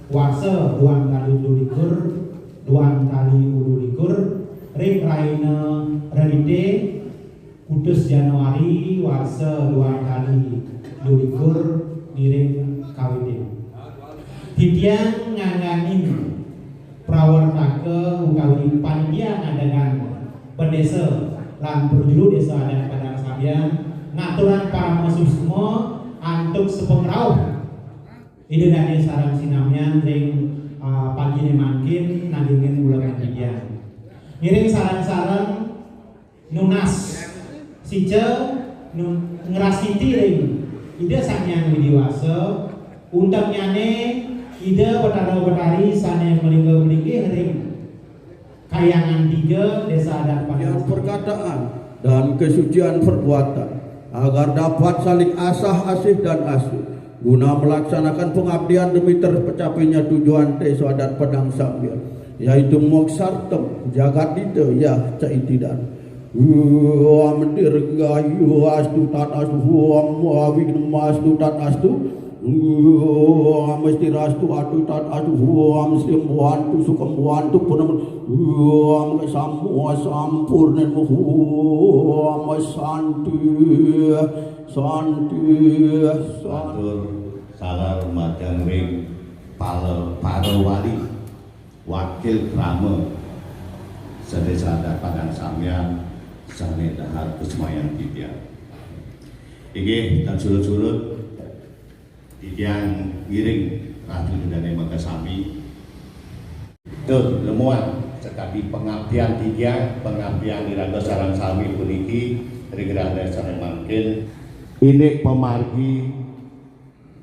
Warsa 2 kali 22 kali 22 ring raina relite Kudus Januari warsa 2 kali 22 miring kawin. Titiang nganganin prawartaka utawi panitia ngadangan pendesa lan perjuru desa adat Padang Sambian ngaturan para musuh semua antuk sepengrauh idedane sarang sinamnya ring pagi mangkin nandingin bulan ketiga ngiring sarang-sarang nunas sija ngerasiti ring ide sanyang widiwasa undang nyane ide betara-betari sane melingga-melinggi ring kayangan 3 desa adat Padang perkataan dan kesucian perbuatan agar dapat saling asah asih dan asuh guna melaksanakan pengabdian demi tercapainya tujuan desa adat Padang Sambian yaitu moksartem jagat dita ya caitidan mendir gayu astu tat astu wawig astu tat astu mesti rastu atu tat astu mesti muantu sukam muantu punam samua sampurnen santi salar madang ring para wali wakil krama sedesa adat Padang Sambian sane dahar kusmayan titian iki dan surut-surut titian ngiring ratu dene Makasami tur lemuan sekali pengabdian titian pengabdian iranda sarang sami puniki ring-randa sareng mangkin ini pemargi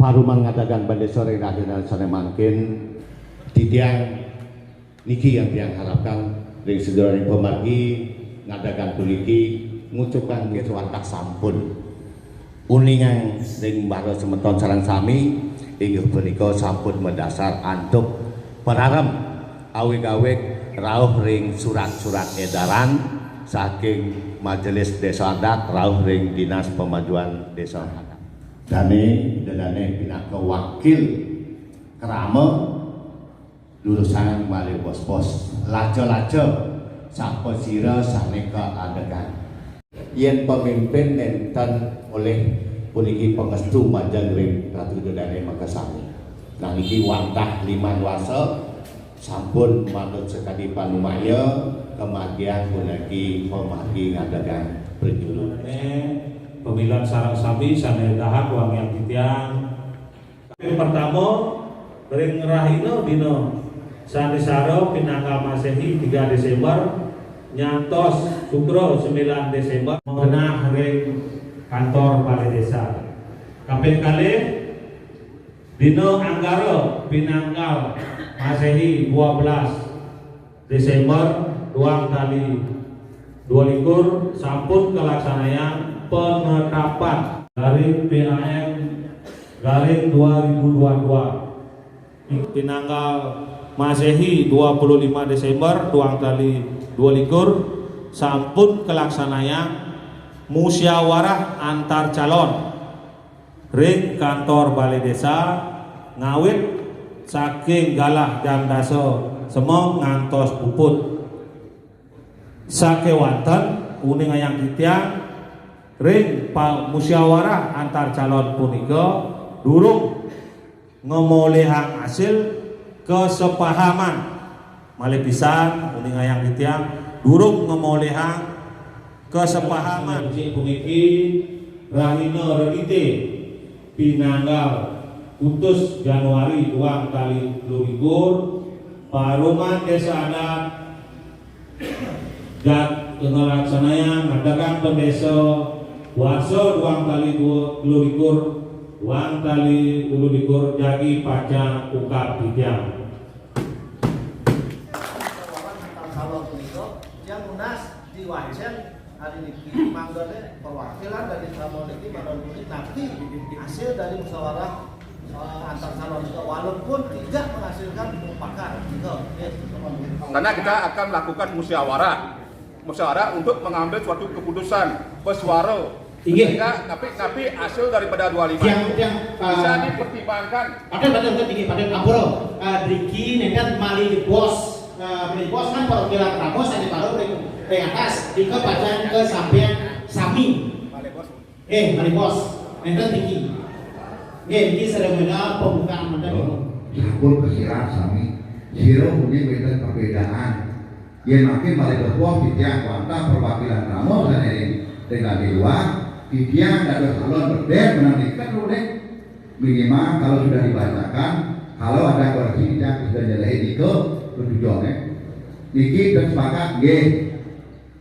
paruman ngadagan bande sore rakyat sareng mangkin titian niki yang harapkan ring sedherek pemargi ngadakan puniki ngucapkan wirwantak sampun uningan ring baro semeton sareng sami inggih punika sampun mendasar antuk perarem awig-awig rauh ring surat-surat edaran saking Majelis Desa Adat rauh ring Dinas Pemajuan Desa Adat dane pinaka wakil krama lulusan malih bos-bos lajo-lajo sapa sira saneka adegan yen pemimpin enten oleh puniki pangestu manjang ring Ratu Dane Makasami nang iki wantah liman wasa sampun manut sekadi panumaya kematian puniki pemargi ngadakan perjuru pemilihan sarang sami sane dahar wang yang titiang pertama ring rahina dina sane saro pinanggal Masehi 3 Desember nyantos Sukro 9 Desember mengenah ring kantor balai desa kaping kalih dina Anggara pinanggal Masehi 12 Desember 2 kali 22 sampun kelaksanaan penetapan garing PAM garing 2022 pinanggal Masehi 25 Desember 2 kali 22 sampun kelaksanaan musyawarah antar calon ring kantor balai desa ngawit saking galah dan daso semong ngantos puput sakewanten uning ayang titiang ring musyawarah antar calon punika durung ngomolehang hasil kesepahaman malih pisan uning ayang titiang durung ngomolehang kesepahaman puniki rahina relite pinanggal Kudus Januari 2 kali 22 paruman desa adat dan ngelaksanayan ngadakan pendesa warsa 2 kali 22 2 kali 22 jagi paca ukap titiang yang lunas diwacen hari ini manggone perwakilan dari calon ini nanti hasil dari musyawarah antar calon juga walaupun tidak menghasilkan mufakat karena kita akan melakukan musyawarah untuk mengambil suatu keputusan pesuara Inggih. Sehingga tapi hasil daripada 25 Yang bisa dipertimbangkan. betul tinggi pada kabur. Driki nekat mali bos, mali bos kan perwakilan Ramos ada baru di atas di kebacan ke sampean sami. Mali bos nekat tinggi. Ini seremonial pembukaan mantan. Sampul kesirat sami, siro punya beda perbedaan. Yang makin balik berkuah bidang kuanta perwakilan Ramos dan ini dengan dewa. Bidang dan calon berbeda menantikan oleh minimal kalau sudah dibacakan, kalau ada koreksi yang sudah jelek itu tujuannya. Niki dan sepakat G.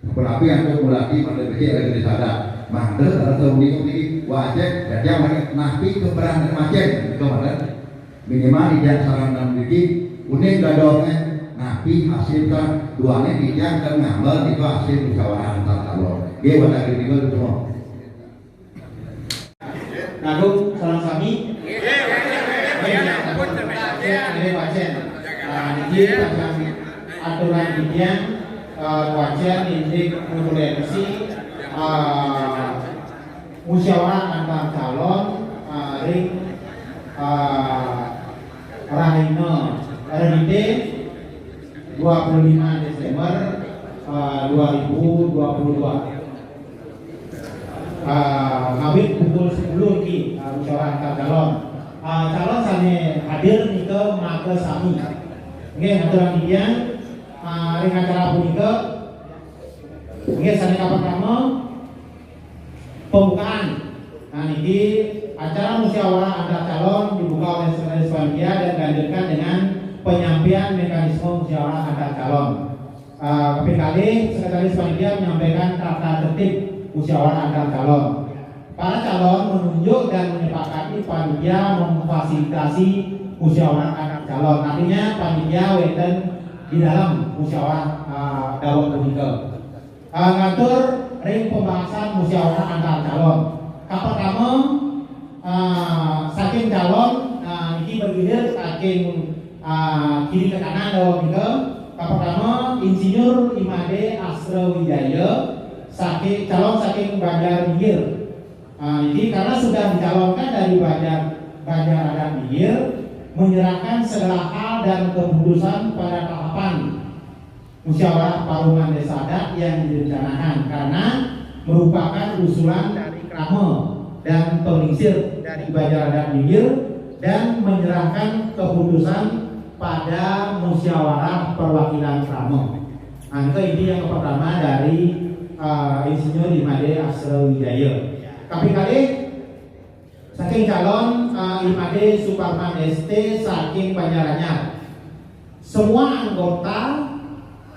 Berapi yang mulai pada besi ada sadar. Maka atau ini wajib jadi yang nabi keberan macam kemarin minimal tidak saran dan niki unik gadornya nabi hasilkan duanya tidak dan ngambil itu hasil musyawarah antar calon. G pada ini itu semua. Nagum salam sami. Ini aturan bidang wajar indik konferensi musyawarah antar calon ring Rahina RND 25 Desember 2022. Ngawit pukul 10 ki musyawarah antar calon. Calon sana hadir nih ke maka sami. Nggih aturan dia ring acara punika nggih sana kapan pertama pembukaan. Nah niki acara musyawarah antar calon dibuka oleh Sekretaris Panitia dan dilanjutkan dengan penyampaian mekanisme musyawarah antar calon. Kali Sekretaris Panitia menyampaikan tata tertib musyawarah antar calon. Para calon menunjuk dan menyepakati panitia memfasilitasi musyawarah antar calon. Artinya panitia weten di dalam musyawarah dawet punika. Ngatur ring pembahasan musyawarah antar calon. Pertama saking calon ini bergilir saking kiri ke kanan dawet punika. Pertama Insinyur Imade Asrawijaya saking calon saking Banjar Minggir. Jadi karena sudah dicalonkan dari Banjar Adat Minggir, menyerahkan segala hal dan keputusan pada tahapan musyawarah parungan desa adat yang direncanakan karena merupakan usulan dari Krama dan penginsir dari Banjar Adat Minggir dan menyerahkan keputusan pada musyawarah perwakilan Krama. Ini yang pertama dari Insinyur Imade Asrawijaya. Kali saking calon Imade Suparman ST saking Banjaranyar. Semua anggota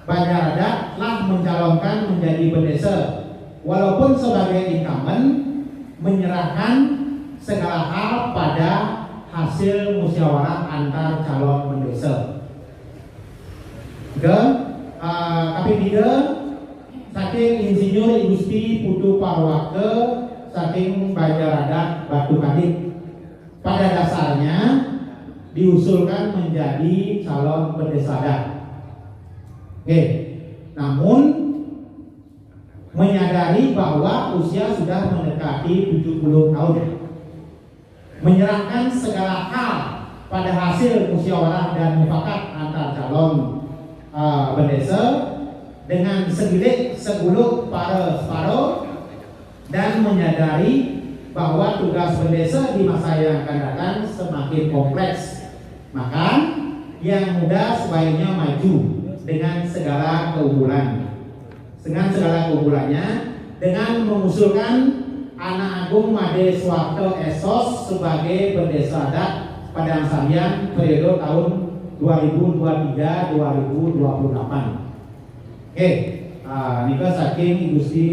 Banjar Adat telah mencalonkan menjadi bendesa, walaupun sebagai incumbent menyerahkan segala hal pada hasil musyawarah antar calon bendesa. Tapi tidak saking Insinyur Gusti Putu Parwake saking Banjar Adat Batu Kadik. Pada dasarnya diusulkan menjadi calon bendesa adat. Namun menyadari bahwa usia sudah mendekati 70 tahun, menyerahkan segala hal pada hasil musyawarah dan mufakat antar calon bendesa dengan seguluk para separuh dan menyadari bahwa tugas bendesa di masa yang akan datang semakin kompleks. Maka yang muda sebaiknya maju dengan segala keunggulan. Dengan segala keunggulannya dengan mengusulkan Anak Agung Made Suwarto Esos sebagai bendesa adat Padang Sambian periode tahun 2023-2028. Nika saking Gusti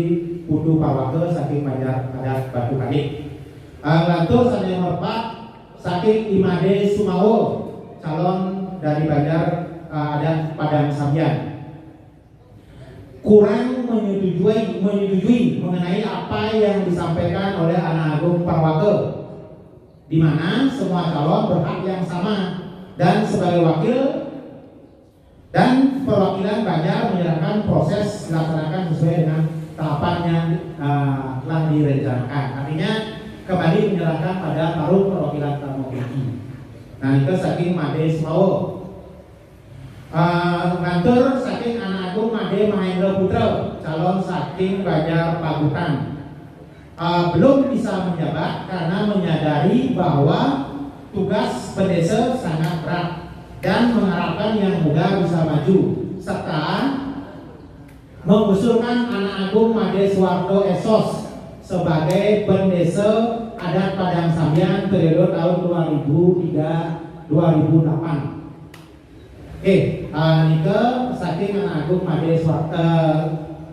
Putu Parwake saking Banjar Adat Batu Kadik. Lantur saya hormat saking Imade Sumawo calon dari Banjar Adat Padang Sambian. Kurang menyetujui mengenai apa yang disampaikan oleh Anak Agung Parwake, di mana semua calon berhak yang sama dan sebagai wakil dan perwakilan Banjar menyerahkan proses dilaksanakan sesuai dengan tahapan yang telah direncanakan. Artinya kembali menyerahkan pada Parum Perwakilan Tamu Kiki. Nah, itu saking Made Semawo. Ngantur saking Anak Agung Made Mahendra Putra, calon saking Banjar Pagutan. Belum bisa menjabat karena menyadari bahwa tugas pendesa sangat berat dan mengharapkan yang muda bisa maju, serta mengusulkan Anak Agung Made Suwarto Esos sebagai pendesa adat Padang Sambian periode tahun 2003-2008. Oke, nike saking Anak Agung Made Suwarto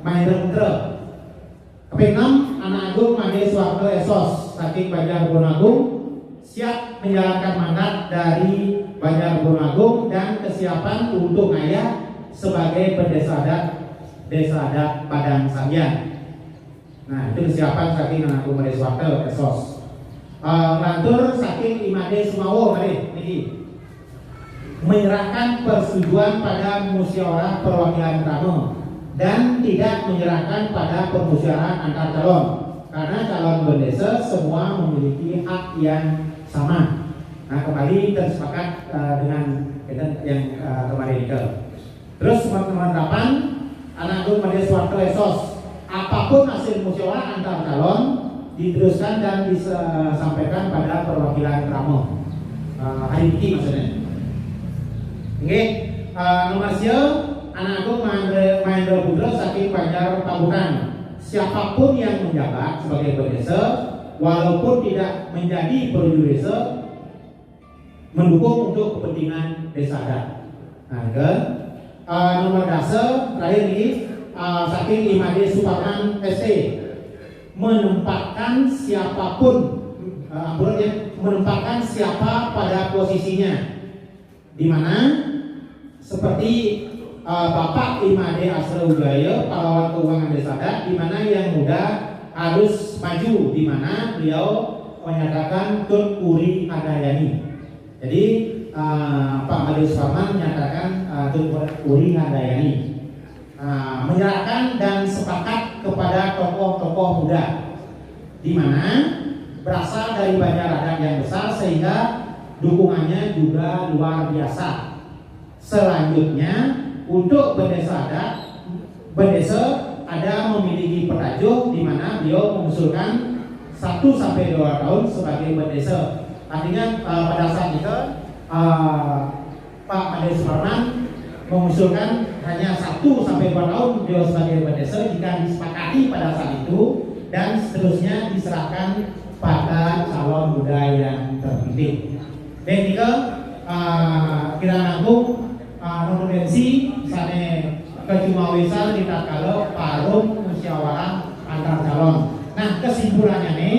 Mahendra Putra. Kaping 6, Anak Agung Made Suwarto Esos saking Banjar Agung siap menjalankan mandat dari Banjar Agung dan kesiapan untuk ngayah sebagai pendesa adat Desa Adat Padang Sambian. Nah, itu kesiapan saking Anak Agung Made Suwarto Esos. Lantur saking Imade Semawo mari niki menyerahkan persetujuan pada musyawarah perwakilan tamu dan tidak menyerahkan pada permusyawarah antar calon karena calon pendesa semua memiliki hak yang sama. Nah, kembali tersepakat dengan yang kemarin itu. Terus teman-teman 8, Anak Agung Made Suwarto Esos, apapun hasil musyawarah antar calon diteruskan dan disampaikan pada perwakilan tamu. Hari ini maksudnya. Oke, nomor Anak Agung Mahendra Putra saking Banjar Pagutan. Siapapun yang menjabat sebagai pendesa, walaupun tidak menjadi perwira desa, mendukung untuk kepentingan desa adat. Nah, nomor dasar terakhir ini saking Imade Suparman ST menempatkan siapapun, menempatkan siapa pada posisinya, di mana seperti Bapak Imade Asra Wijaya, pahlawan keuangan desa adat, di mana yang muda harus maju, di mana beliau menyatakan Tun Uri Handayani. Jadi Pak Made Suparman menyatakan Tun Uri Handayani, menyerahkan dan sepakat kepada tokoh-tokoh muda, di mana berasal dari Banjar adat yang besar sehingga dukungannya juga luar biasa. Selanjutnya untuk pendesa adat, pendesa ada memiliki petajuk di mana beliau mengusulkan 1-2 tahun sebagai pendesa. Artinya pada saat itu Pak Made Suparman mengusulkan hanya 1-2 tahun beliau sebagai pendesa jika disepakati pada saat itu, dan seterusnya diserahkan pada calon muda yang terpilih. Dan juga Kirana Agung nominasi sane kecumawisan di tatkala parum musyawarah antar calon. Nah, kesimpulannya nih,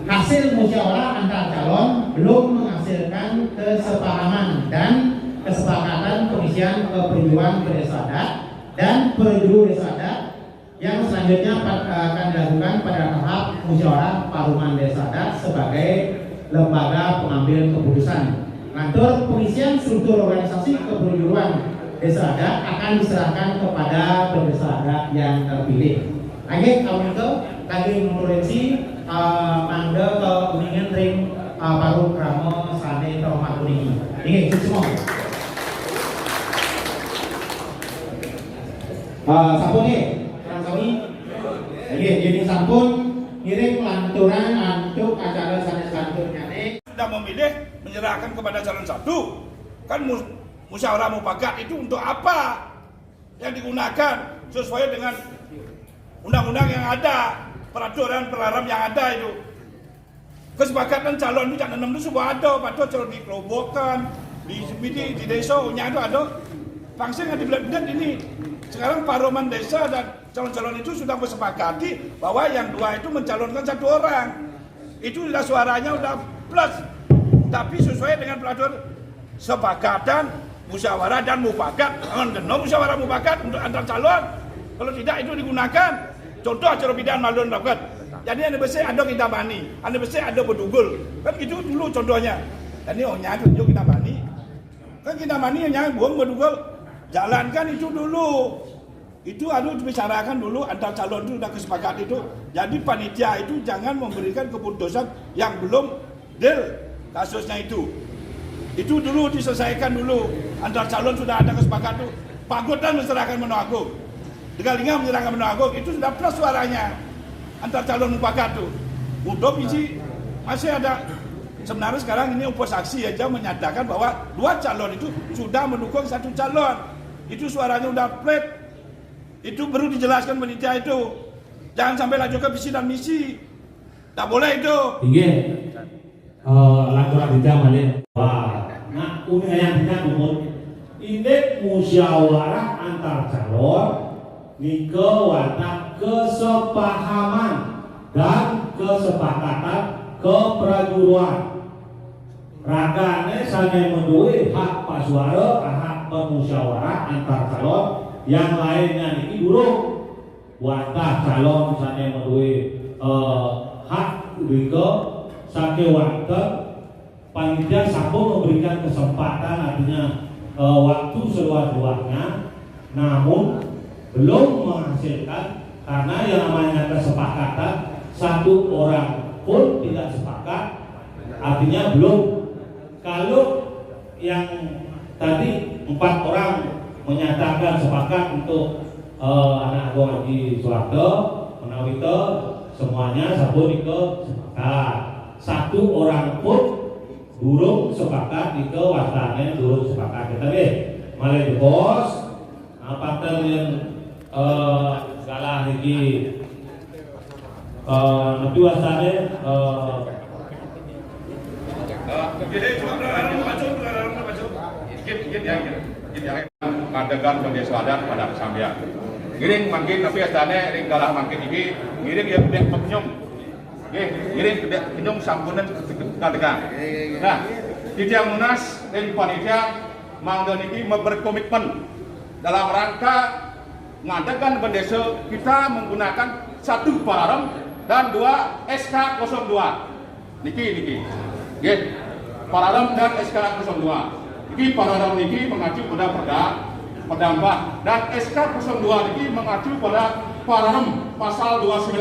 hasil musyawarah antar calon belum menghasilkan kesepahaman dan kesepakatan pengisian keperluan desa adat dan perlu desa adat yang selanjutnya akan dilakukan pada tahap musyawarah paruman desa adat sebagai lembaga pengambil keputusan. Lantur pengisian struktur organisasi keperluan desa adat akan diserahkan kepada pendesa adat yang terpilih. Lagi tahun itu lagi mengurensi mangga ke uningan ring paru kramo sane terhormat uningi. Ini semua. Sampun nih, kami. Jadi sampun ngirim lanturan untuk acara sane selanjutnya nih. Sudah memilih menyerahkan kepada calon satu, kan musyawarah mufakat itu untuk apa yang digunakan sesuai dengan undang-undang yang ada, peraturan pelarang yang ada itu. Kesepakatan calon itu jangan enam itu sudah ada, padahal calon dikelompokkan di desa nya itu ada. Langsung yang dibelat-belat ini. Sekarang paruman desa dan calon-calon itu sudah bersepakati bahwa yang dua itu mencalonkan 1 orang. Itu sudah suaranya udah plus, tapi sesuai dengan peraturan sepakatan musyawarah dan mufakat. Musyawarah mufakat untuk antar calon. Kalau tidak itu digunakan. Contoh acara bidang malun lakukan. Jadi anda bersih ada kita bani, anda bersih ada berdugul. Kan itu dulu contohnya. Dan ini ohnya tunjuk kita bani. Kan kita bani yang buang berdugul. Jalankan itu dulu. Itu harus dibicarakan dulu antar calon itu sudah kesepakatan itu. Jadi panitia itu jangan memberikan keputusan yang belum deal kasusnya itu. Itu dulu diselesaikan dulu. Antar calon sudah ada kesepakatan itu. Pak Godan menyerahkan Menua Agung. Degalinga menyerahkan Menua Agung. Itu sudah plus suaranya. Antar calon mufakat itu. Mudah biji masih ada. Sebenarnya sekarang ini oposisi aja menyatakan bahwa 2 calon itu sudah mendukung 1 calon. Itu suaranya udah flat. Itu baru dijelaskan panitia itu. Jangan sampai lanjutkan visi dan misi. Tak boleh itu. Tinggi. Laporan kita malin. Wah, nah yang kita umum ini musyawarah antar calon nike watak kesepahaman dan kesepakatan keprajuruan. Ragane sange menduwe hak pasuara, hak bermusyawarah antar calon. Yang lainnya ini buruk wadah calon misalnya menduwe hak juga sake wadah panitia sampun memberikan kesempatan artinya waktu seluas-luasnya, namun belum menghasilkan karena yang namanya kesepakatan 1 orang pun tidak sepakat, artinya belum. Kalau yang tadi 4 orang menyatakan sepakat untuk anak Agung Haji Soeharto, menawi itu semuanya sabun itu sepakat. 1 orang pun durung sepakat itu wasane durung sepakat. Tapi malih bos apakah yang salah iki nanti wasane ngadegan pendesa adat pada sambian. Giring mangkin tapi asane ring galah mangkin iki giring ya gede penyum. Nggih, giring gede penyum sampunan ngadegan. Nah, di tiang munas dan panitia mangga niki berkomitmen dalam rangka ngadegan pendesa kita menggunakan 1 pararem dan 2 SK02. Niki. Nggih. Pararem dan SK02. Niki pararem niki mengacu pada Perdambah dan SK02 niki mengacu pada pararem pasal 29.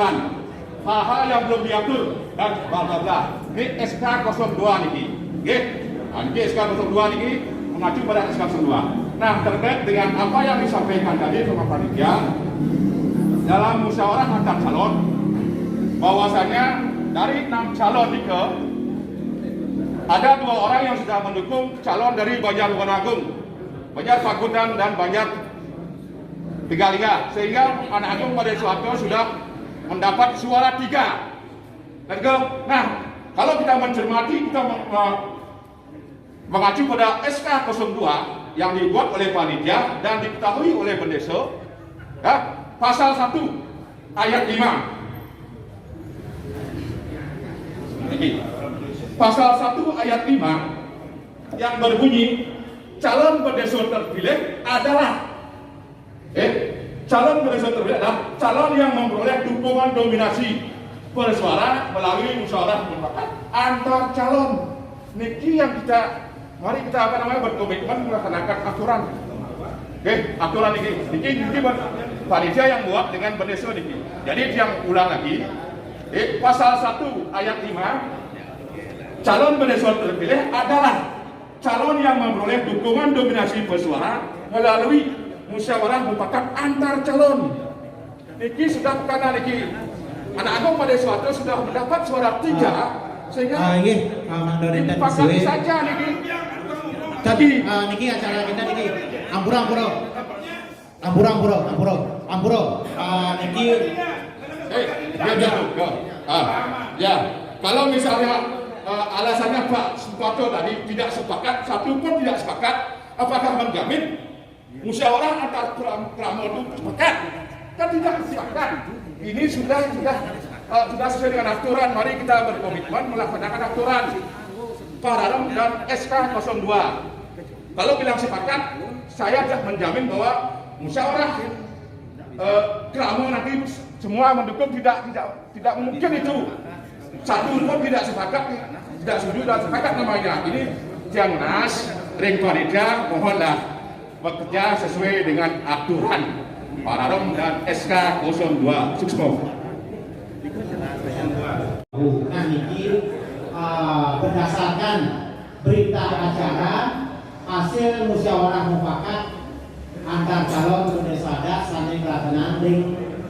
Hal-hal yang belum diatur dan bla. Ini SK02 niki. Nggih. Niki SK02 niki mengacu pada SK02. Nah, terkait dengan apa yang disampaikan tadi sama panitia dalam musyawarah antar calon bahwasanya dari 6 calon nike ada 2 orang yang sudah mendukung calon dari Banjar Wanagung, Banjar Pakutan dan Banjar Tegalinga, sehingga anak Agung pada Soeharto sudah mendapat suara 3. Nah, kalau kita mencermati, kita mengacu pada SK02 yang dibuat oleh panitia dan diketahui oleh pendesa, ya, pasal 1 ayat 5. Ini pasal 1 ayat 5 yang berbunyi calon pendesa terpilih adalah calon pendesa terpilih adalah calon yang memperoleh dukungan dominasi bersuara melalui musyawarah mufakat antar calon. Niki yang mari kita berkomitmen melaksanakan aturan. Aturan niki panitia yang buat dengan pendesa niki. Jadi yang ulang lagi pasal 1 ayat 5 calon pendesa terpilih adalah calon yang memperoleh dukungan dominasi bersuara melalui musyawarah mufakat antar calon. Niki sudah karena niki anak Agung pada Soeharto sudah mendapat suara 3 sehingga dipakati saja niki. Jadi niki acara kita niki ampura niki ya kalau misalnya alasannya Pak Suparto tadi tidak sepakat, 1 pun tidak sepakat, apakah menjamin musyawarah antar kramo itu sepakat? Kan tidak sepakat. Ini sudah sesuai dengan aturan. Mari kita berkomitmen melaksanakan aturan pararem dan SK02. Kalau bilang sepakat, saya tidak menjamin bahwa musyawarah kramo nanti semua mendukung, tidak mungkin itu. 1 pun tidak sepakat, tidak setuju dan sepakat namanya. Ini Tiang Nas, ring panitia mohonlah bekerja sesuai dengan aturan. Pararom dan SK 02 Suksmo. Nah, ini berdasarkan berita acara hasil musyawarah mufakat antar calon Indonesia adat sampai pelaksanaan di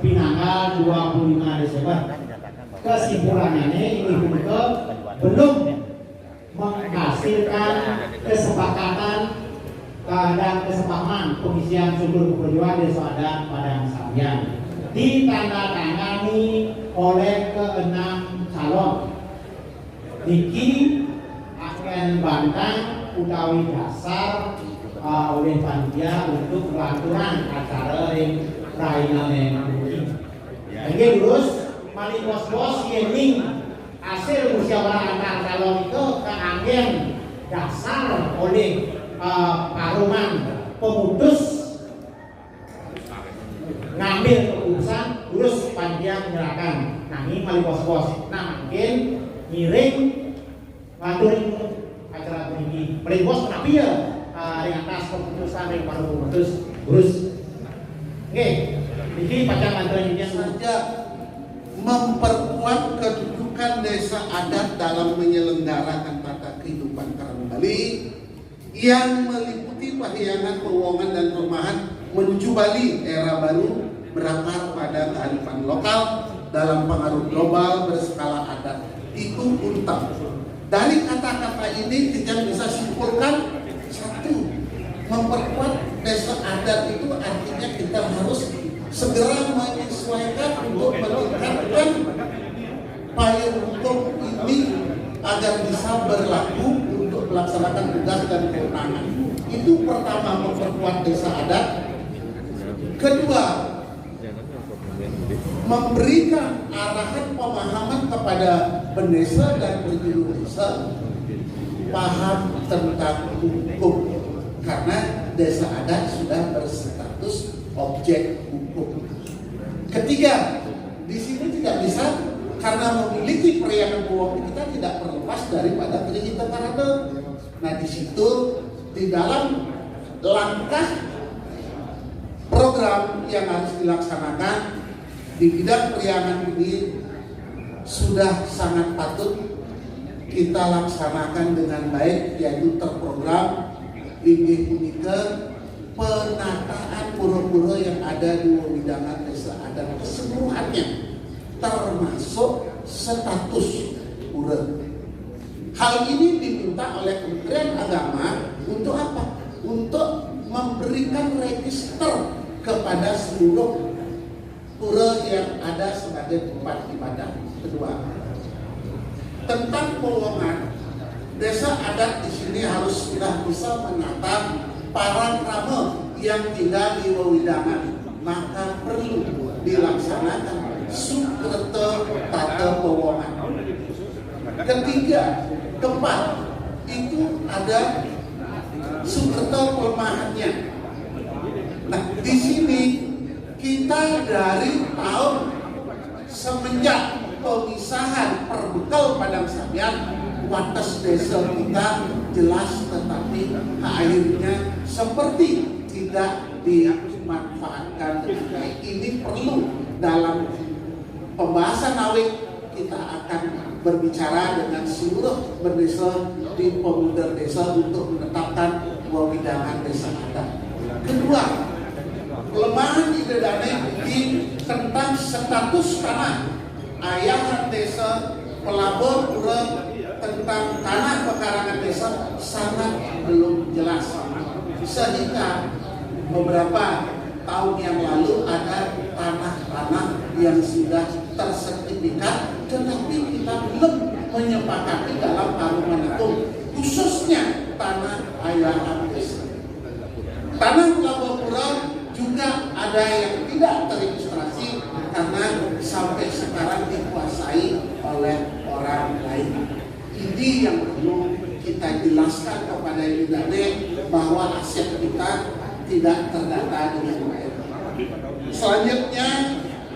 Pinanggal 25 Desember. Kesimpulannya ini belum menghasilkan kesepakatan dan kesepahaman pengisian sumber perjuangan desa adat Padang Sambian ditandatangani oleh keenam calon. Niki akan bantang utawi dasar oleh panitia untuk pelaksanaan acara yang Raina Nengi. Oke, terus mali bos-bos yening hasil musyawarah antar calon itu keanggen dasar oleh paruman pemutus ngambil keputusan terus panitia menyerahkan. Nah ini mali bos-bos. Nah mungkin miring ngaturin acara ini. Mali bos kenapa ya di atas keputusan yang baru pemutus terus. Oke, ini pacang antaranya saja memperkuat kedudukan desa adat dalam menyelenggarakan tata kehidupan Karang Bali yang meliputi pahyangan, pewongan dan perumahan menuju Bali era baru berakar pada kearifan lokal dalam pengaruh global berskala adat. Itu untam. Dari kata-kata ini kita bisa simpulkan satu, memperkuat desa adat itu artinya kita harus segera menyesuaikan untuk meningkatkan payung hukum ini agar bisa berlaku untuk melaksanakan tugas dan kewenangan. Itu pertama, memperkuat desa adat. Kedua, memberikan arahan pemahaman kepada pendesa dan penjuru desa paham tentang hukum, karena desa adat sudah berstatus objek hukum. Ketiga, di sini tidak bisa karena memiliki periangan keuangan kita tidak terlepas daripada kita karena. Nah di situ di dalam langkah program yang harus dilaksanakan di bidang periangan ini sudah sangat patut kita laksanakan dengan baik, yaitu terprogram inggih punika penataan pura-pura yang ada di wewidangan desa adat keseluruhannya, termasuk status pura. Hal ini diminta oleh Kementerian Agama untuk apa? Untuk memberikan register kepada seluruh pura yang ada sebagai tempat ibadah. Kedua, tentang keuangan, desa adat di sini harus sudah bisa menata para krama yang tinggal di wewidangan, maka perlu dilaksanakan sukreta tata keuangan. Ketiga, keempat, itu ada sukreta pelemahannya. Nah, di sini kita dari tahun semenjak pemisahan perbekal Padang Sambian, wates desa kita jelas tetapi akhirnya seperti tidak dimanfaatkan dengan baik. Ini perlu dalam pembahasan awik kita akan berbicara dengan seluruh berdesa di pemuda desa untuk menetapkan wewidangan desa adat. Kedua, kelemahan ide dana ini tentang status tanah ayahan desa, pelabur pura, tentang tanah pekarangan desa sangat belum jelas, sehingga beberapa tahun yang lalu ada tanah-tanah yang sudah tersertifikat tetapi kita belum menyepakati dalam paruman hukum, khususnya tanah ayahan desa. Tanah pelabur pura juga ada yang tidak teregistrasi karena sampai sekarang dikuasai oleh orang lain. Ini yang perlu kita jelaskan kepada Yudane bahwa aset kita tidak terdata dengan baik. Selanjutnya,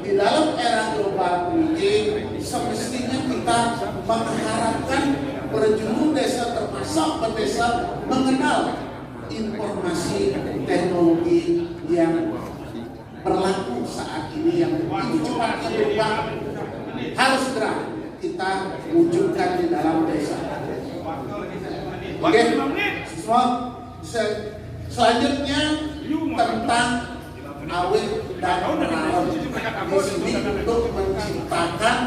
di dalam era global ini semestinya kita mengharapkan penjuru desa termasuk pendesa mengenal informasi teknologi yang berlaku itu cuma yang harus segera kita wujudkan di dalam desa. Oke, semua. Selanjutnya tentang awit dan penaruh di sini untuk menciptakan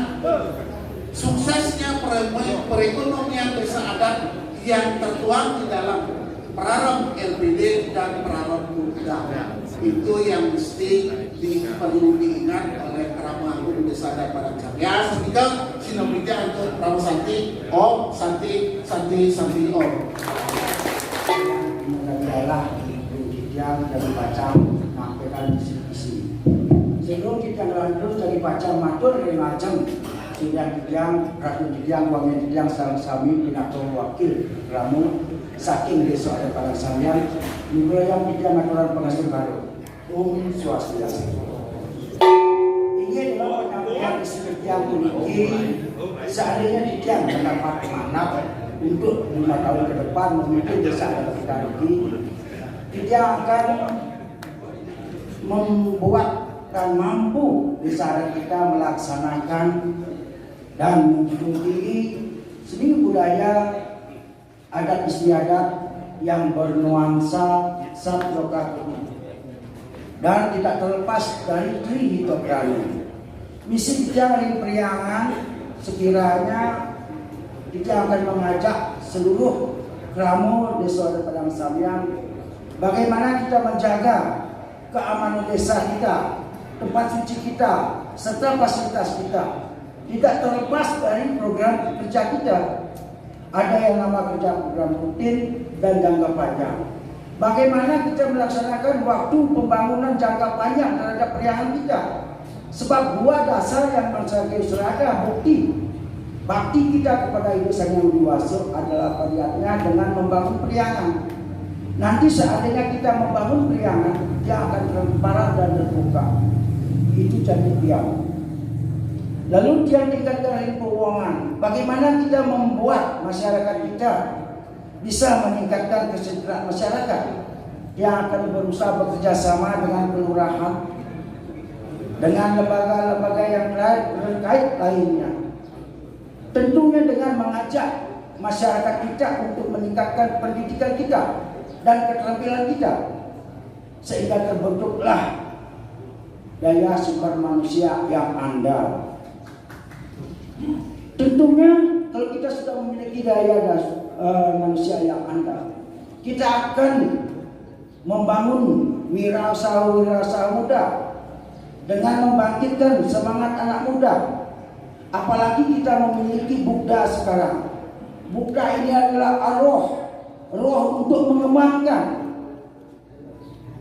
suksesnya perekonomian desa adat yang tertuang di dalam Prarom LPD dan Prarom Muda. Itu yang mesti perlu diingat oleh Keramu Desa Adat Padang Sambian. Semoga sinambungnya untuk Pramu Santi Om, Santi Om. Adalah yang dari Pacam menyampaikan visi-visi. Sebelum kita lanjut dari Pacam matur dari macam yang Ratu Dijang, Wamen Dijang, Sami Pinato Wakil Ramu saking Desa Adat Padang Sambian, juga yang Dijang aturan penghasil baru. Swastiastu. Ini adalah penyampaian seperti yang memiliki seandainya Dijang mendapat manat untuk 5 tahun ke depan memimpin desa adat kita ini, dia akan membuat dan mampu desa adat kita melaksanakan dan menjunjung tinggi seni budaya adat istiadat yang bernuansa Satloka dan tidak terlepas dari Trihitokrani. Misi Jaring Priangan sekiranya kita akan mengajak seluruh Keramu Desa Adat Padang Sambian bagaimana kita menjaga keamanan desa kita, tempat suci kita, serta fasilitas kita. Tidak terlepas dari program kerja kita. Ada yang nama kerja program rutin dan jangka panjang. Bagaimana kita melaksanakan waktu pembangunan jangka panjang terhadap Priangan kita. Sebab dua dasar yang menjadi seragam bukti bakti kita kepada Ibu Sang Yang Widi adalah perlihatnya dengan membangun Priangan. Nanti seandainya kita membangun Priangan, dia akan transparan dan terbuka. Itu janji dia. Lalu dia tingkatkan keuangan. Bagaimana kita membuat masyarakat kita bisa meningkatkan kesejahteraan masyarakat? Dia akan berusaha bekerja sama dengan kelurahan, dengan lembaga-lembaga yang terkait lainnya. Tentunya dengan mengajak masyarakat kita untuk meningkatkan pendidikan kita dan keterampilan kita, sehingga terbentuklah daya sumber manusia yang andal. Tentunya kalau kita sudah memiliki daya manusia yang andal, kita akan membangun wirausaha muda dengan membangkitkan semangat anak muda. Apalagi kita memiliki Bukda sekarang. Bukda ini adalah roh untuk mengembangkan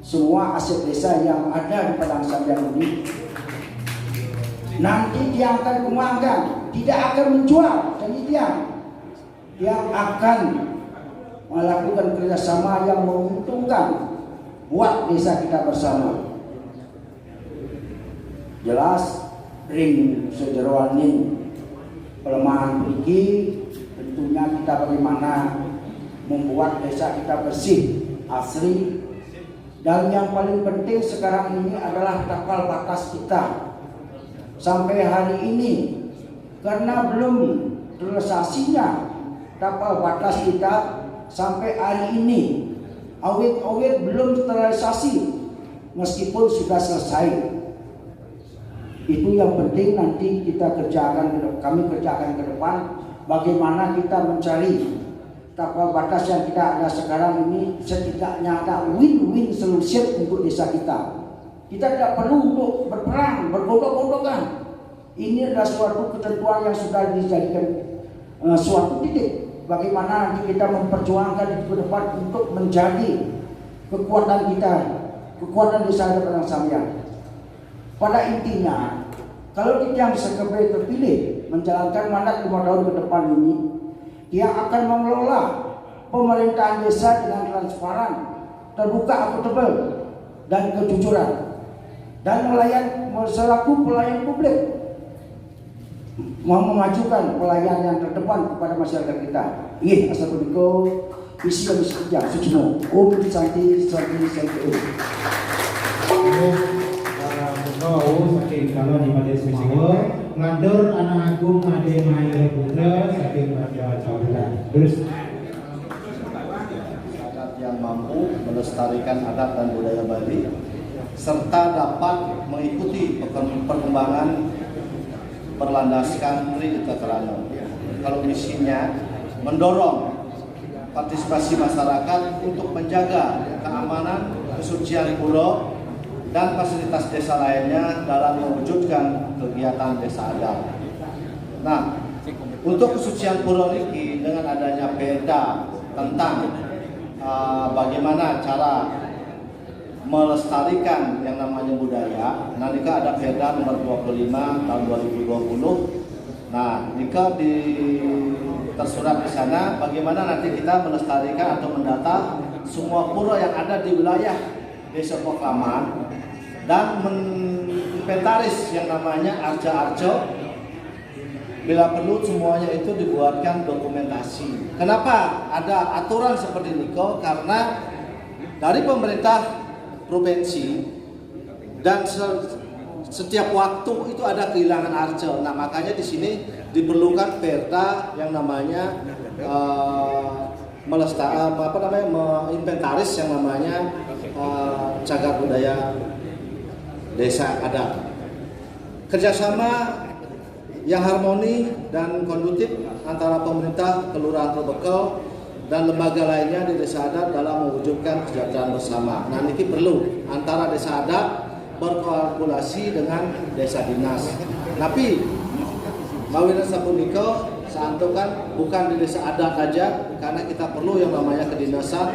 semua aset desa yang ada di Padang Sambian ini. Nanti dia akan kembangkan, tidak akan menjual, jadi dia akan melakukan kerjasama yang menguntungkan buat desa kita bersama. Jelas ring sejeroan ini pelemahan perigi, tentunya kita bagaimana membuat desa kita bersih, asri, dan yang paling penting sekarang ini adalah tapal batas kita. Sampai hari ini karena belum terrealisasinya tapal batas kita sampai hari ini awet belum terrealisasi meskipun sudah selesai. Itu yang penting nanti kami kerjakan ke depan bagaimana kita mencari tapal batas yang kita ada sekarang ini setidaknya ada win-win solution untuk desa kita. Kita tidak perlu untuk berperang, bergodok-godokan. Ini adalah suatu ketentuan yang sudah dijadikan suatu titik. Bagaimana nanti kita memperjuangkan ke depan untuk menjadi kekuatan kita, kekuatan desa Adat Padang Sambian. Pada intinya, kalau kita bisa terpilih menjalankan mandat 5 tahun ke depan ini, dia akan mengelola pemerintahan desa dengan transparan, terbuka, akuntabel, dan kejujuran, dan selaku pelayan publik, memajukan pelayanan yang terdepan kepada masyarakat kita. Ini asal punika visi dan misi kerja Sucino. Om Santi Santi Santi Om. Kau saking calon di Made Sumawa, ngandur anak agung Made Mahira Putra saking Raja Cabulan. Terus Adat yang mampu melestarikan adat dan budaya Bali serta dapat mengikuti perkembangan berlandaskan Tri Ita Karana. Kalau misinya mendorong partisipasi masyarakat untuk menjaga keamanan, kesucian pura dan fasilitas desa lainnya dalam mewujudkan kegiatan desa adat. Nah, untuk kesucian pura ini dengan adanya perda tentang bagaimana cara melestarikan yang namanya budaya. Nah, ini ada perda nomor 25 tahun 2020. Nah, jika tersurat di sana bagaimana nanti kita melestarikan atau mendata semua pura yang ada di wilayah Desa Poklaman dan menginventaris yang namanya arca-arca. Bila perlu semuanya itu dibuatkan dokumentasi. Kenapa ada aturan seperti ini? Karena dari pemerintah provinsi dan setiap waktu itu ada kehilangan arca. Nah, makanya di sini diperlukan perda yang namanya menginventaris yang namanya cagar budaya desa adat. Kerjasama yang harmoni dan kondusif antara pemerintah, kelurahan Robekel dan lembaga lainnya di desa adat dalam mewujudkan kesejahteraan bersama. Nah, ini perlu antara desa adat berkolaborasi dengan desa dinas. Tapi Mawina Sapuniko saantukan bukan di desa adat saja, karena kita perlu yang namanya kedinasan.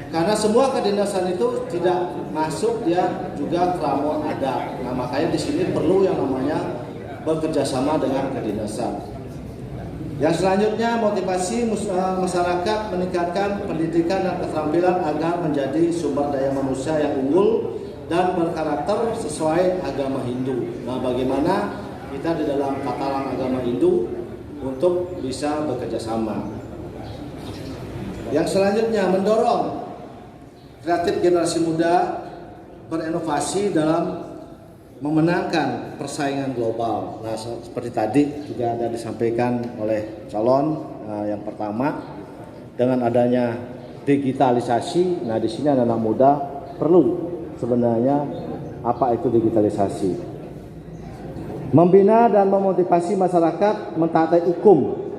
Karena semua kedinasan itu tidak masuk dia juga keramun adat. Nah, makanya di sini perlu yang namanya bekerjasama dengan kedinasan. Yang selanjutnya motivasi masyarakat meningkatkan pendidikan dan keterampilan agar menjadi sumber daya manusia yang unggul dan berkarakter sesuai agama Hindu. Nah, bagaimana kita di dalam tataran agama Hindu untuk bisa bekerjasama. Yang selanjutnya mendorong kreatif generasi muda berinovasi dalam memenangkan persaingan global. Nah, seperti tadi juga ada disampaikan oleh calon yang pertama dengan adanya digitalisasi. Nah, di sini anak-anak muda perlu sebenarnya apa itu digitalisasi. Membina dan memotivasi masyarakat mentaati hukum,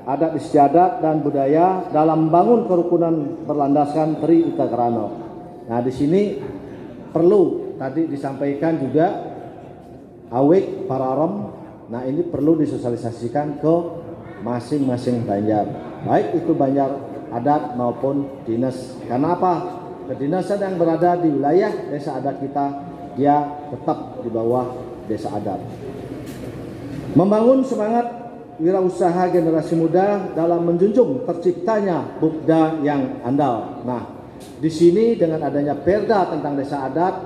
adat istiadat dan budaya dalam membangun kerukunan berlandaskan Tri Ita Karana. Nah, di sini perlu tadi disampaikan juga awik pararem. Nah, ini perlu disosialisasikan ke masing-masing banjar, baik itu banjar adat maupun dinas. Karena apa? Kedinasan yang berada di wilayah desa adat kita, dia tetap di bawah desa adat. Membangun semangat wirausaha generasi muda dalam menjunjung terciptanya Bukda yang andal. Nah, di sini dengan adanya perda tentang desa adat,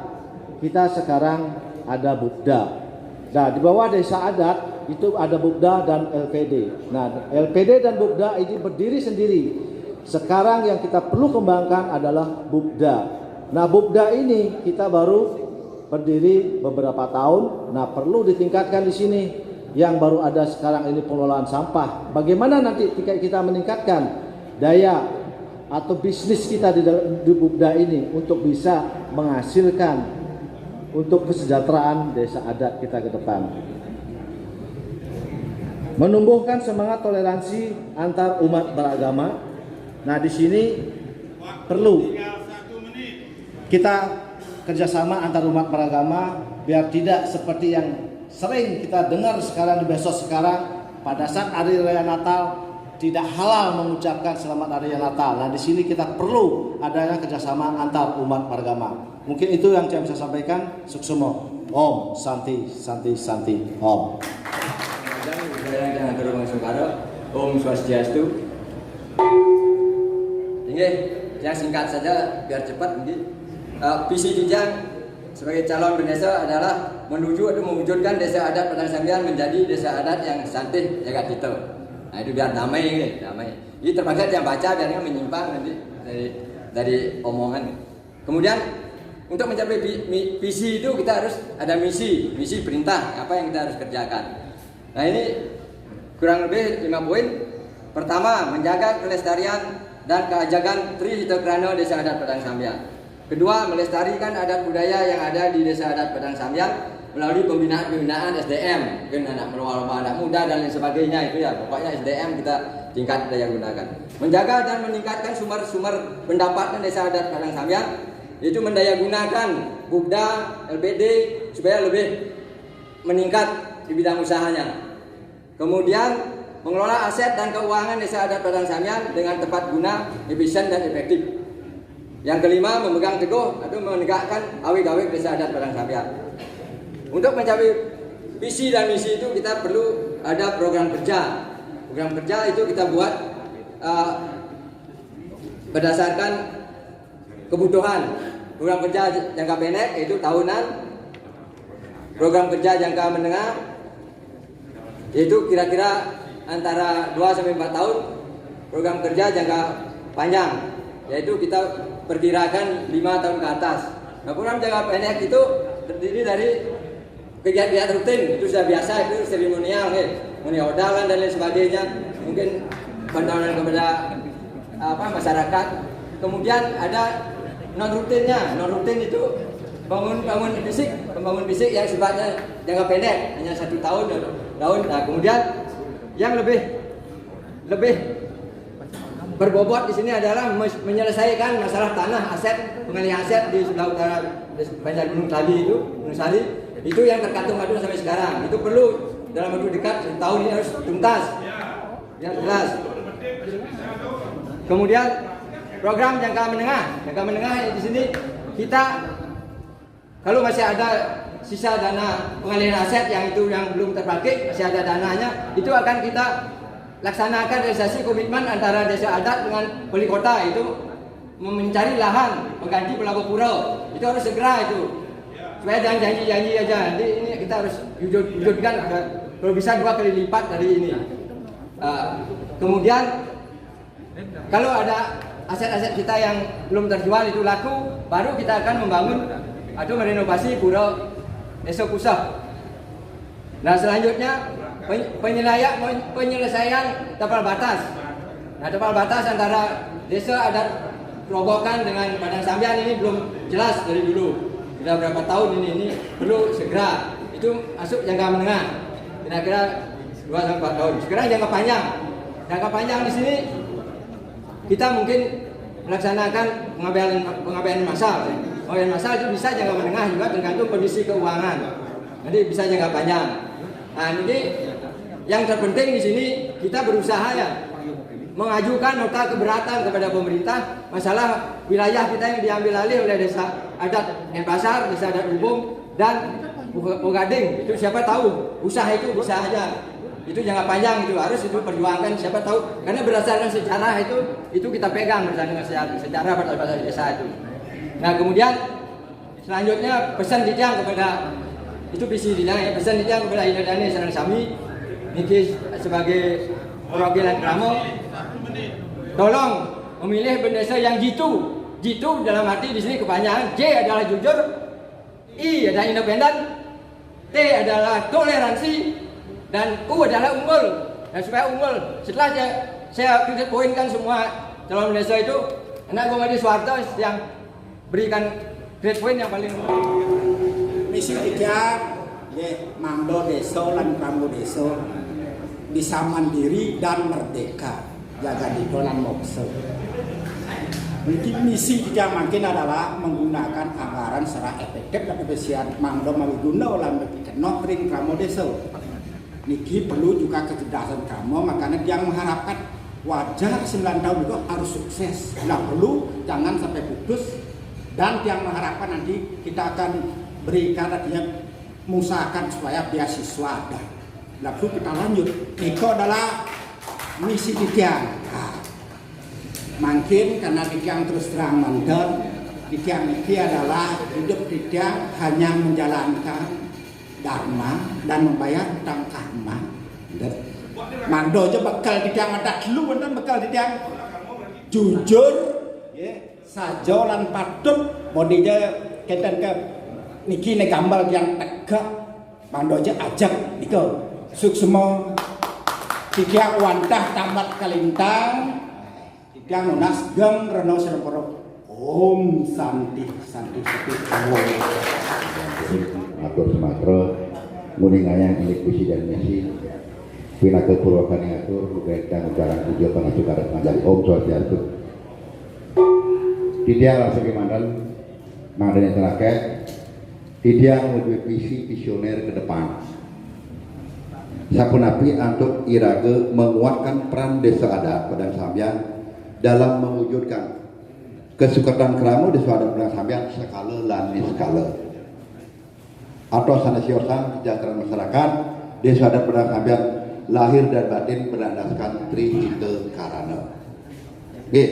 kita sekarang ada Bukda. Nah, di bawah desa adat itu ada Bukda dan LPD. Nah, LPD dan Bukda ini berdiri sendiri. Sekarang yang kita perlu kembangkan adalah Bukda. Nah, Bukda ini kita baru berdiri beberapa tahun. Nah, perlu ditingkatkan di sini. Yang baru ada sekarang ini pengelolaan sampah. Bagaimana nanti kita meningkatkan daya atau bisnis kita di Bukda ini untuk bisa menghasilkan untuk kesejahteraan desa adat kita ke depan. Menumbuhkan semangat toleransi antar umat beragama. Nah, di sini perlu kita kerjasama antar umat beragama biar tidak seperti yang sering kita dengar sekarang di medsos sekarang, pada saat hari raya Natal tidak halal mengucapkan selamat hari raya Natal. Nah, di sini kita perlu adanya kerjasama antar umat beragama. Mungkin itu yang saya bisa sampaikan. Suksumo. Om Santi Santi Santi Om. Om Swastiastu. Ini yang singkat saja biar cepat. Visi Jujang sebagai calon berdesa adalah menuju atau mewujudkan desa adat Padang Sambian menjadi desa adat yang santih jaga kita. Nah, itu biar damai, damai. Ini terpaksa yang baca biar menyimpang nanti dari omongan. Kemudian untuk mencapai visi itu kita harus ada misi perintah apa yang kita harus kerjakan. Nah ini kurang lebih 5 poin. Pertama, menjaga kelestarian dan keajagan Tri Hitokrano Desa Adat Padang Sambian. Kedua, melestarikan adat budaya yang ada di Desa Adat Padang Sambian melalui pembinaan SDM, mungkin anak lomba anak muda dan lain sebagainya itu ya. Pokoknya SDM kita tingkat daya gunakan. Menjaga dan meningkatkan sumber-sumber pendapatan Desa Adat Padang Sambian, yaitu mendaya gunakan Bubda, LPD supaya lebih meningkat di bidang usahanya. Kemudian mengelola aset dan keuangan Desa Adat Padang Sambian dengan tepat guna, efisien dan efektif. Yang kelima, memegang teguh atau menegakkan awik-awik Desa Adat Padang Sambian. Untuk mencapai visi dan misi itu kita perlu ada program kerja. Program kerja itu kita buat berdasarkan kebutuhan. Program kerja jangka pendek yaitu tahunan. Program kerja jangka menengah yaitu kira-kira antara 2 sampai 4 tahun. Program kerja jangka panjang yaitu kita perkirakan 5 tahun ke atas. Nah, program jangka pendek itu terdiri dari kegiatan rutin, itu sudah biasa, itu seremonial, meniodalan dan lain sebagainya, mungkin bantuan kepada masyarakat. Kemudian ada non rutinnya, non rutin itu bangun fisik yang sifatnya jangka pendek, hanya 1 tahun. Nah, kemudian yang lebih berbobot di sini adalah menyelesaikan masalah tanah, aset, pengalihan aset di sebelah utara Banjar Gunung Tali itu, Gunung Sari. Itu yang terkatung-katung sampai sekarang. Itu perlu dalam waktu dekat tahun ini harus tuntas. Yang jelas. Kemudian program jangka menengah di sini kita kalau masih ada sisa dana pengalihan aset yang belum terpakai, masih ada dananya, itu akan kita laksanakan realisasi komitmen antara Desa Adat dengan wali kota itu mencari lahan mengganti Pelabuhan Pura. Itu harus segera itu. Supaya jangan janji-janji aja. Nanti ini kita harus wujudkan kalau bisa 2 kali lipat dari ini. Kemudian kalau ada aset-aset kita yang belum terjual itu laku, baru kita akan membangun atau merenovasi pura Desa Kusah. Nah selanjutnya penyelesaian tapal batas. Nah tapal batas antara Desa Adat Robokan dengan Padang Sambian ini belum jelas dari dulu. Sudah berapa tahun ini perlu segera. Itu masuk jangka menengah. Kira-kira 2 sampai 4 tahun. Sekarang jangka panjang. Jangka panjang di sini kita mungkin melaksanakan pengabaian massal. Pengabaian massal itu bisa jangka menengah juga tergantung kondisi keuangan. Nanti bisa jangka panjang. Nah, ini yang terpenting di sini kita berusaha ya mengajukan nota keberatan kepada pemerintah masalah wilayah kita yang diambil alih oleh Desa Adat Denpasar, Desa Adat Ubung dan Pogading. Itu siapa tahu usaha itu bisa aja. Itu jangka panjang itu harus itu perjuangkan siapa tahu karena berdasarkan sejarah itu kita pegang berdasarkan sejarah pada desa itu. Nah kemudian selanjutnya pesan Dijang kepada itu visi Dijang ya, pesan Dijang kepada Inadani Sarang Sami Niki sebagai perwakilan Kramo, tolong memilih bendesa yang jitu dalam arti di sini kepanjangan. J adalah jujur, I adalah independen, T adalah toleransi, dan U adalah unggul. Dan supaya unggul, setelah saya kritik poinkan semua calon bendesa itu, anak Gomadi Soeharto yang berikan grade point yang paling misi 3 ya Mangdo Deso lan Kramo Deso bisa mandiri dan merdeka, jaga dikolan mokso. Misi kita makin adalah menggunakan anggaran secara efektif dan efisien. Mangdo mawiguna ulang bekeno ring Kramo Deso. Niki perlu juga kecerdasan kamu, makanya dia mengharapkan wajar 9 tahun itu harus sukses. Nah perlu jangan sampai putus, dan yang mengharapkan nanti kita akan berikan artinya mengusahakan supaya beasiswa ada. Lalu kita lanjut. Itu adalah misi Dijang. Nah, mungkin karena Dijang terus terang mandor, Dijang ini adalah hidup Dijang hanya menjalankan dharma dan membayar utang karma. Mando aja bekal Dijang ada dulu bener bekal Dijang jujur, sajo lan patut, modinya kaitan ke niki ne gambar yang tegak mandoja ajak niko suksmo tiga wantah tamat kalintang tiga nunas gem reno serporo om santi santi sepi atur semakro muningayang milik visi dan misi pinaka purwakan atur bukan ucaran puja pengasukaran menjadi om swastiastu tidak langsung mandan nadanya terakhir tidak menuju visi visioner ke depan sapunapi untuk irage menguatkan peran desa adat Padang Sambian dalam mewujudkan kesukatan keramo desa adat Padang Sambian skala lan skala atau sanesiosan kesejahteraan masyarakat desa adat Padang Sambian lahir dan batin berlandaskan Trihite Karana. Oke,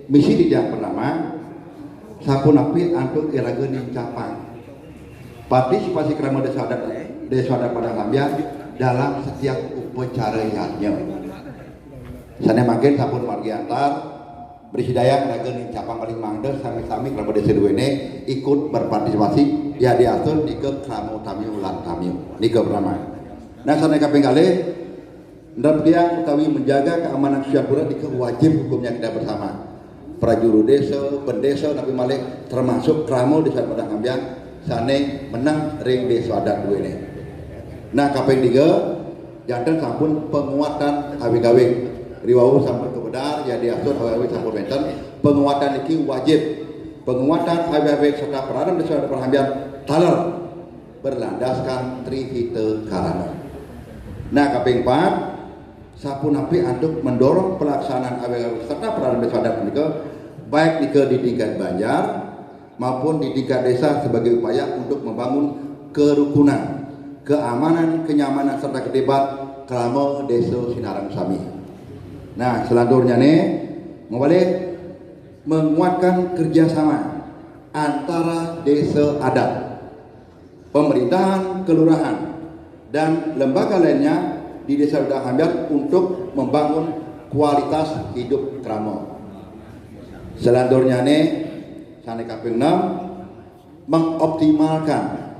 misi di yang pertama sapunapi untuk irage nincapang partisipasi kerama desa adat Padang Sambian dalam setiap upacaranya. Sana makin sapun margi antar bersidaya raga nincapang paling mangdes sami-sami kerama desa duene ikut berpartisipasi ya diatur di ke kramo tamiu lan tamiu. Nika pertama. Nah sana kaping kalih ndap dia utawi menjaga keamanan sosial pura di wajib hukumnya kita bersama. Prajurit desa, pendesa nabi malik termasuk kramo desa Padang Sambian sane menang ring desa adat duene. Nah kaping 3 jantan sampun penguatan AWKW riwau sampun kebedar ya diatur AWKW sampun benten penguatan iki wajib penguatan AWKW serta peranan desa adat Padang Sambian taler berlandaskan Trihite Karana. Nah kaping 4 sapunapi untuk mendorong pelaksanaan AWKW serta peranan desa adat menika baik di tingkat Banjar maupun di tingkat desa sebagai upaya untuk membangun kerukunan, keamanan, kenyamanan serta ketertiban kerama desa Sinarang Sami. Nah, selanjutnya nih membalik menguatkan kerjasama antara desa adat, pemerintahan, kelurahan, dan lembaga lainnya di desa Padang Sambian untuk membangun kualitas hidup kerama. Selanjutnya nih sana kaping 6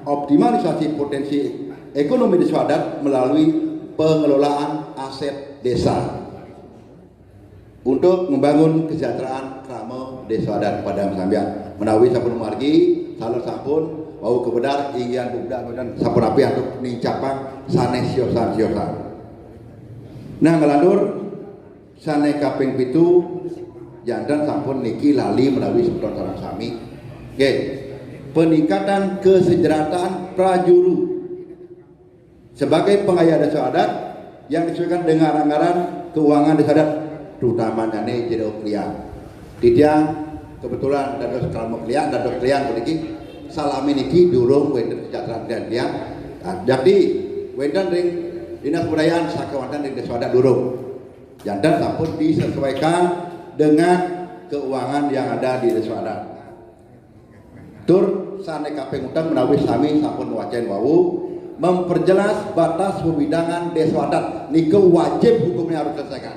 optimalisasi potensi ekonomi desa adat melalui pengelolaan aset desa untuk membangun kesejahteraan krama desa adat Padang Sambian menawi sampun margi salah sampun bau kebedar ingin budak dan sampun api untuk nincapang sanes siosan. Nah ngelandur sane kaping 7 jantan sampun niki lali melalui sebutan sarang sami. Oke, peningkatan kesejahteraan prajurit sebagai pengayah desa adat yang disesuaikan dengan anggaran keuangan desa adat terutamanya nih jero kliang. Tidak kebetulan dados kalmo kliang dados kliang niki salami niki durung wonten kesejahteraan dan kliang. Jadi wonten ring dinas kebudayaan sakewatan ring desa adat durung. Jantan sampun disesuaikan dengan keuangan yang ada di desa adat. Tur sane kaping utang menawi sami sampun wacen wau memperjelas batas pembidangan desa adat niku wajib hukumnya harus diselesaikan.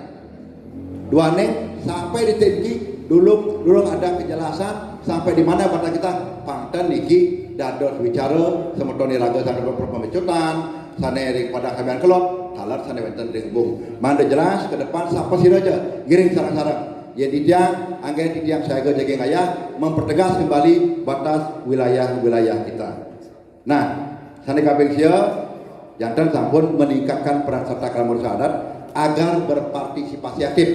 Duane sampai di tinggi dulu ada kejelasan sampai di mana batas kita pangten niki dados bicara semetoni raga sane perpemecutan sane ring Padang Sambian kelot talar sane wonten ring bung. Mande jelas ke depan sapa siraja giring sarang-sarang ya tidiang anggen tidiang saya jaging ayah mempertegas kembali batas wilayah-wilayah kita. Nah, sane kaping sia jantan sampun meningkatkan peran serta krama desa adat agar berpartisipasi aktif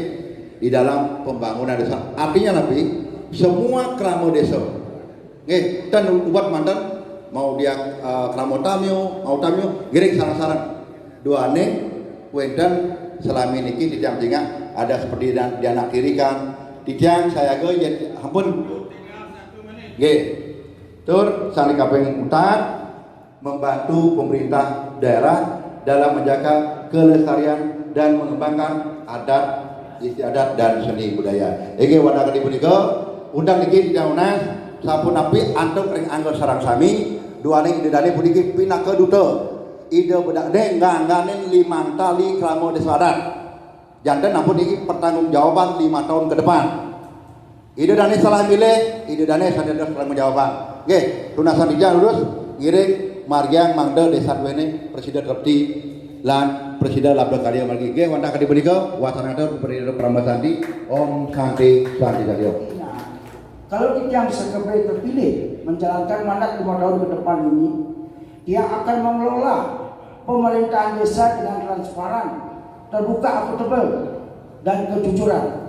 di dalam pembangunan desa. Artinya nabi semua krama desa. Nggih, dan buat mantan mau dia krama tamio, mau tamio giring sarang-sarang. Duane wenten selami niki tidiang jinga ada seperti dianak dirikan tidiang saya ge ya ampun nggih tur sane kaping 4 membantu pemerintah daerah dalam menjaga kelestarian dan mengembangkan adat istiadat dan seni budaya. Iki wadang punika undang niki tidiang unas sapunapi antuk ring anggo sarang sami duane idane puniki pinaka duta ide bedak deng ngangganin 5 tali krama desa adat. Jantan nampun ini pertanggungjawaban 5 tahun ke depan. Ide dane salah milih, ide dane sadar pertanggungjawaban. Oke, lunasan dijang lurus ngiring Mariang Mangde Desa Duene Presiden Repti lan Presiden Labda Karya Margi. Oke, wanda kadi benika wasanator Presiden Pramesandi Om Santi Santi Satyo. Kalau Kijang Sekebe terpilih menjalankan mandat 5 tahun ke depan ini, dia akan mengelola pemerintahan desa dengan transparan, terbuka, akuntabel, dan kejujuran.